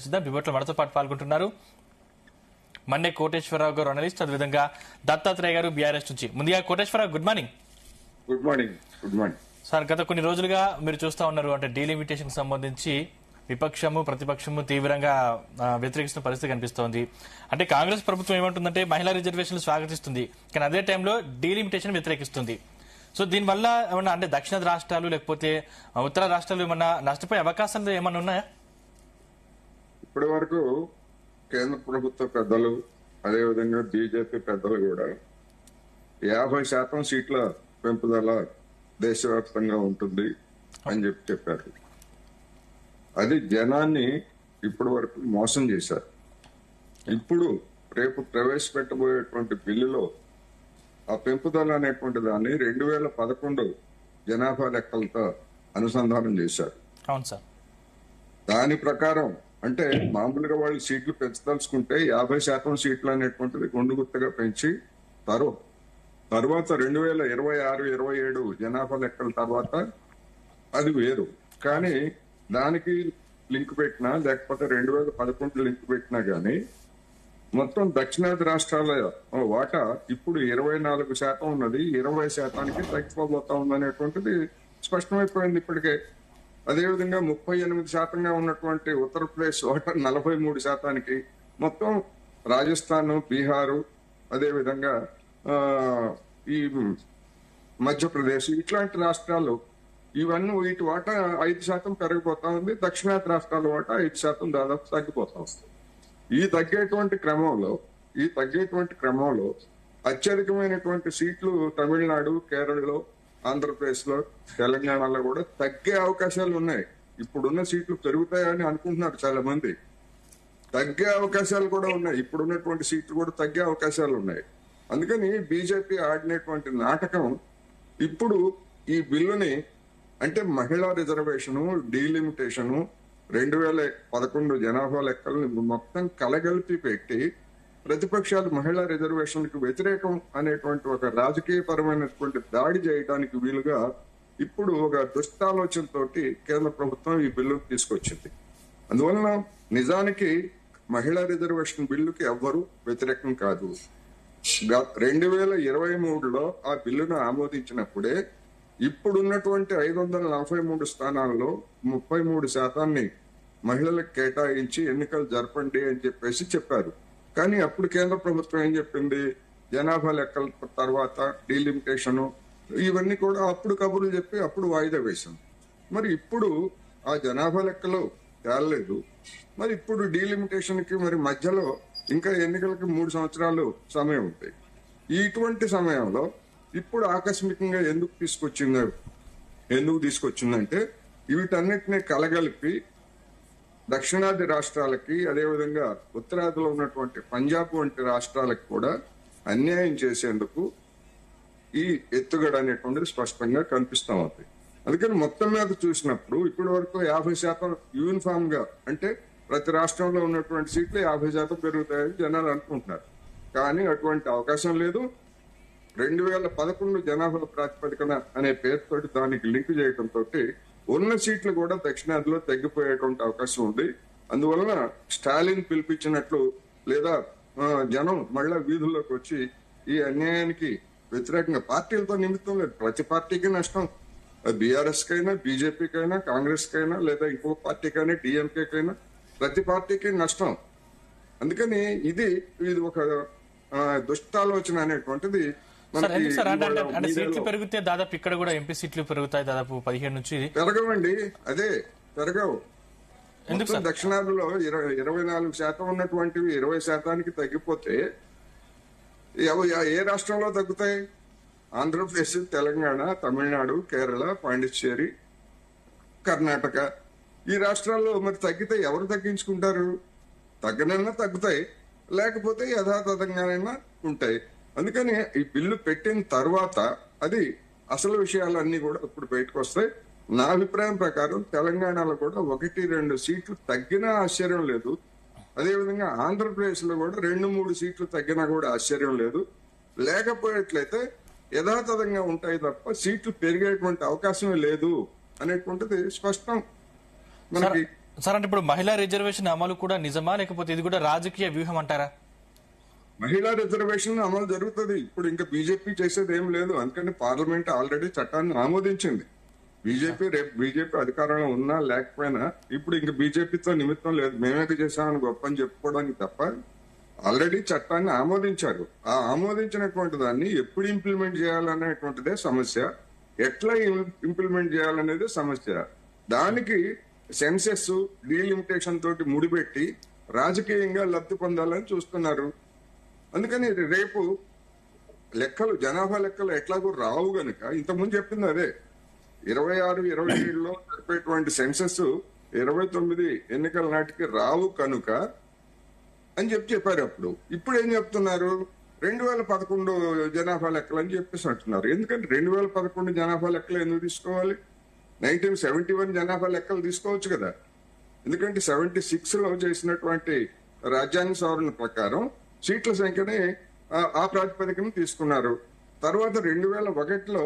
చర్చిద్దాం. డిబేట్లో మనతో పాటు పాల్గొంటున్నారు మన్నే కోటేశ్వరరావు గారు, అనలిస్ట్, అదేవిధంగా దత్తాత్రేయ గారు బీఆర్ఎస్ నుంచి. ముందుగా Koteswararao, good morning. Good morning. Good morning sir. గత కొన్ని రోజులుగా మీరు చూస్తా ఉన్నారు, అంటే డీలిమిటేషన్ సంబంధించి విపక్షము ప్రతిపక్షము తీవ్రంగా వ్యతిరేకిస్తున్న పరిస్థితి కనిపిస్తోంది. అంటే కాంగ్రెస్ ప్రభుత్వం ఏమంటుందంటే మహిళా రిజర్వేషన్లు స్వాగతిస్తుంది, కానీ అదే టైంలో డీలిమిటేషన్ వ్యతిరేకిస్తుంది. సో దీనివల్ల ఏమన్నా అంటే దక్షిణ రాష్ట్రాలు లేకపోతే ఉత్తర రాష్ట్రాలు ఏమన్నా నష్టపోయే అవకాశాలు ఏమన్నా ఉన్నాయా? ఇప్పటి వరకు కేంద్ర ప్రభుత్వ పెద్దలు, అదేవిధంగా బీజేపీ పెద్దలు కూడా 50% సీట్ల పెంపుదల దేశవ్యాప్తంగా ఉంటుంది అని చెప్పారు. అది జనాన్ని ఇప్పటి వరకు మోసం చేశారు. ఇప్పుడు రేపు ప్రవేశపెట్టబోయేటువంటి బిల్లులో ఆ పెంపుదల అనేటువంటి దాన్ని 2011 జనాభా లెక్కలతో అనుసంధానం చేశారు. అవును సార్. దాని ప్రకారం అంటే మామూలుగా వాళ్ళు సీట్లు పెంచదలుచుకుంటే 50% సీట్లు అనేటువంటిది గుండుగుత్తగా పెంచి తర్వాత 2026-27 జనాభా లెక్కల తర్వాత అది వేరు. కానీ దానికి లింక్ పెట్టినా లేకపోతే 2011 లింక్ పెట్టినా గానీ మొత్తం దక్షిణాది రాష్ట్రాల వాటా ఇప్పుడు 24% ఉన్నది, 20%కి తగ్గిపోబోతా ఉందనేటువంటిది స్పష్టమైపోయింది ఇప్పటికే. అదేవిధంగా 38% ఉన్నటువంటి ఉత్తరప్రదేశ్ వాటా 43%కి, మొత్తం రాజస్థాన్, బీహారు, అదేవిధంగా ఈ మధ్యప్రదేశ్ ఇట్లాంటి రాష్ట్రాలు ఇవన్నీ వీటి వాటా 5% పెరిగిపోతా ఉంది. దక్షిణాది రాష్ట్రాల వాటా 5% దాదాపు తగ్గిపోతా ఉంది. ఈ తగ్గేటువంటి క్రమంలో అత్యధికమైనటువంటి సీట్లు తమిళనాడు, కేరళలో, ఆంధ్రప్రదేశ్ లో, తెలంగాణలో కూడా తగ్గే అవకాశాలు ఉన్నాయి. ఇప్పుడున్న సీట్లు పెరుగుతాయని అనుకుంటున్నారు చాలా మంది. తగ్గే అవకాశాలు కూడా ఉన్నాయి. ఇప్పుడున్నటువంటి సీట్లు కూడా తగ్గే అవకాశాలు ఉన్నాయి. అందుకని బీజేపీ ఆడినటువంటి నాటకం ఇప్పుడు ఈ బిల్లుని అంటే మహిళా రిజర్వేషను, డీలిమిటేషను, 2011 జనాభా లెక్కలను మొత్తం కలగలిపి పెట్టి ప్రతిపక్షాలు మహిళా రిజర్వేషన్లకు వ్యతిరేకం అనేటువంటి ఒక రాజకీయపరమైనటువంటి దాడి చేయడానికి వీలుగా ఇప్పుడు ఒక దుష్టాలోచనతోటి కేంద్ర ప్రభుత్వం ఈ బిల్లు తీసుకొచ్చింది. అందువలన నిజానికి మహిళా రిజర్వేషన్ బిల్లుకి ఎవ్వరూ వ్యతిరేకం కాదు. 2023లో ఆ బిల్లును ఆమోదించినప్పుడే ఇప్పుడున్నటువంటి 543 స్థానాల్లో 33% మహిళలకు కేటాయించి ఎన్నికలు జరపండి అని చెప్పారు. కానీ అప్పుడు కేంద్ర ప్రభుత్వం ఏం చెప్పింది, జనాభా లెక్కల తర్వాత డీలిమిటేషన్ ఇవన్నీ కూడా అప్పుడు కబుర్లు చెప్పి అప్పుడు వాయిదా వేశాం. మరి ఇప్పుడు ఆ జనాభా లెక్కలు తేలలేదు. మరి ఇప్పుడు డీలిమిటేషన్ కి మరి మధ్యలో ఇంకా ఎన్నికలకి 3 సంవత్సరాలు సమయం ఉంటాయి. ఇటువంటి సమయంలో ఇప్పుడు ఆకస్మికంగా ఎందుకు తీసుకొచ్చిందంటే వీటన్నిటిని కలగలిపి దక్షిణాది రాష్ట్రాలకి, అదేవిధంగా ఉత్తరాదిలో ఉన్నటువంటి పంజాబ్ వంటి రాష్ట్రాలకు కూడా అన్యాయం చేసేందుకు ఈ ఎత్తుగడ అనేటువంటిది స్పష్టంగా కనిపిస్తా ఉంది. అందుకని మొత్తం మీద చూసినప్పుడు ఇప్పటి వరకు 50% యూనిఫామ్ గా అంటే ప్రతి రాష్ట్రంలో ఉన్నటువంటి సీట్లు 50% పెరుగుతాయని జనాలు అనుకుంటున్నారు. కానీ అటువంటి అవకాశం లేదు. 2011 జనాభా ప్రాతిపదికన అనే పేరుతోటి దానికి లింక్ చేయడంతో ఉన్న సీట్లు కూడా దక్షిణాదిలో తగ్గిపోయేటువంటి అవకాశం ఉంది. అందువలన స్టాలిన్ పిలిపించినట్లు లేదా జనం మళ్ళా వీధుల్లోకి వచ్చి ఈ అన్యాయానికి వ్యతిరేకంగా పార్టీలతో నిమిత్తం లేదు, ప్రతి పార్టీకి నష్టం. బీఆర్ఎస్ కైనా, బీజేపీకైనా, కాంగ్రెస్ కైనా లేదా ఇంకో పార్టీకైనా, డిఎంకేకైనా ప్రతి పార్టీకి నష్టం. అందుకని ఇది ఒక దుష్టాలోచన అనేటువంటిది సీట్లు పెరిగితే దాదాపు ఇక్కడ కూడా ఎంపీ సీట్లు పెరుగుతాయి, దాదాపు 15 నుంచి పెరగవండి. అదే పెరగవు. దక్షిణాదిలో 24% ఉన్నటువంటివి 20%కి తగ్గిపోతే ఏ రాష్ట్రంలో తగ్గుతాయి? ఆంధ్రప్రదేశ్, తెలంగాణ, తమిళనాడు, కేరళ, పాండిచ్చేరి, కర్ణాటక ఈ రాష్ట్రాల్లో మరి తగ్గితే ఎవరు తగ్గించుకుంటారు? తగ్గనన్నా తగ్గుతాయి, లేకపోతే యథాతథంగానైనా ఉంటాయి. అందుకని ఈ బిల్లు పెట్టిన తర్వాత అది అసలు విషయాలన్నీ కూడా ఇప్పుడు బయటకు వస్తాయి. నా అభిప్రాయం ప్రకారం తెలంగాణలో కూడా 1-2 సీట్లు తగ్గినా ఆశ్చర్యం లేదు. అదేవిధంగా ఆంధ్రప్రదేశ్ లో కూడా 2-3 సీట్లు తగ్గినా కూడా ఆశ్చర్యం లేదు. లేకపోయేట్లయితే యథాతథంగా ఉంటాయి తప్ప సీట్లు పెరిగేటువంటి అవకాశమే లేదు అనేటువంటిది స్పష్టం మనకి సార్ అంటే ఇప్పుడు మహిళా రిజర్వేషన్ అమలు కూడా నిజమా, లేకపోతే ఇది కూడా రాజకీయ వ్యూహం అంటారా? మహిళా రిజర్వేషన్ అమలు జరుగుతుంది. ఇప్పుడు ఇంకా బీజేపీ చేసేది ఏం లేదు. అందుకని పార్లమెంట్ ఆల్రెడీ చట్టాన్ని ఆమోదించింది. రేపు బీజేపీ అధికారంలో ఉన్నా లేకపోయినా ఇప్పుడు ఇంకా బీజేపీతో నిమిత్తం లేదు. మేమేది చేశామని గొప్ప అని చెప్పుకోవడానికి తప్ప ఆల్రెడీ చట్టాన్ని ఆమోదించారు. ఆ ఆమోదించినటువంటి దాన్ని ఎప్పుడు ఇంప్లిమెంట్ చేయాలనేటువంటిదే సమస్య, ఎట్లా ఇంప్లిమెంట్ చేయాలనేదే సమస్య. దానికి సెన్సెస్ డీలిమిటేషన్ తోటి ముడిపెట్టి రాజకీయంగా లబ్ధి పొందాలని చూస్తున్నారు. అందుకని రేపు జనాభా లెక్కలు ఎట్లాగో రావు గనుక ఇంతకుముందు చెప్పింది అదే 26, 27లో జరిపేటువంటి సెన్సెస్ 29 ఎన్నికల నాటికి రావు కనుక అని చెప్పారు. ఇప్పుడు ఏం చెప్తున్నారు, 2011 జనాభా లెక్కలు అని చెప్పేసి అంటున్నారు. ఎందుకంటే 2011 జనాభా లెక్కలు ఎందుకు తీసుకోవాలి? 1971 జనాభా లెక్కలు తీసుకోవచ్చు కదా. ఎందుకంటే 76లో చేసినటువంటి రాజ్యాంగ సవరణ ప్రకారం సీట్ల సంఖ్యని ఆ ప్రాతిపదికన తీసుకున్నారు. తర్వాత 2001లో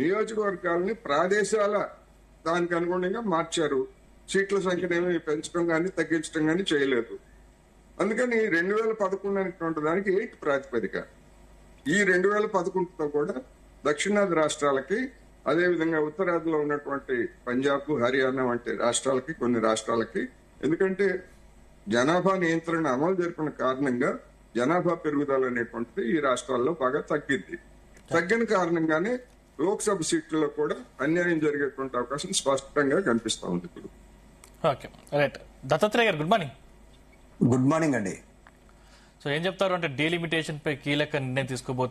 నియోజకవర్గాలని ప్రాదేశాల దానికి అనుగుణంగా మార్చారు. సీట్ల సంఖ్యను ఏమి పెంచడం కానీ తగ్గించడం కానీ చేయలేదు. అందుకని 2011 అనేటువంటి దానికి 8 ప్రాతిపదిక. ఈ 2011తో కూడా దక్షిణాది రాష్ట్రాలకి, అదేవిధంగా ఉత్తరాదిలో ఉన్నటువంటి పంజాబ్, హర్యానా వంటి రాష్ట్రాలకి, కొన్ని రాష్ట్రాలకి, ఎందుకంటే జనాభా నియంత్రణ అమలు జరిపిన కారణంగా జనాభా పెరుగుదల అనేటువంటిది ఈ రాష్ట్రాల్లో బాగా తగ్గింది. తగ్గిన కారణంగానే లోక్సభ సీట్లలో కూడా అన్యాయం జరిగేటువంటి అవకాశం స్పష్టంగా కనిపిస్తా ఉంది ఇప్పుడు. Okay, right. దత్తాత్రేయ గారు గుడ్ మార్నింగ్. గుడ్ మార్నింగ్ అండి. సో ఏం చెప్తారు అంటే డీలిమిటేషన్ పై కీలక నిర్ణయం తీసుకోబోతుంది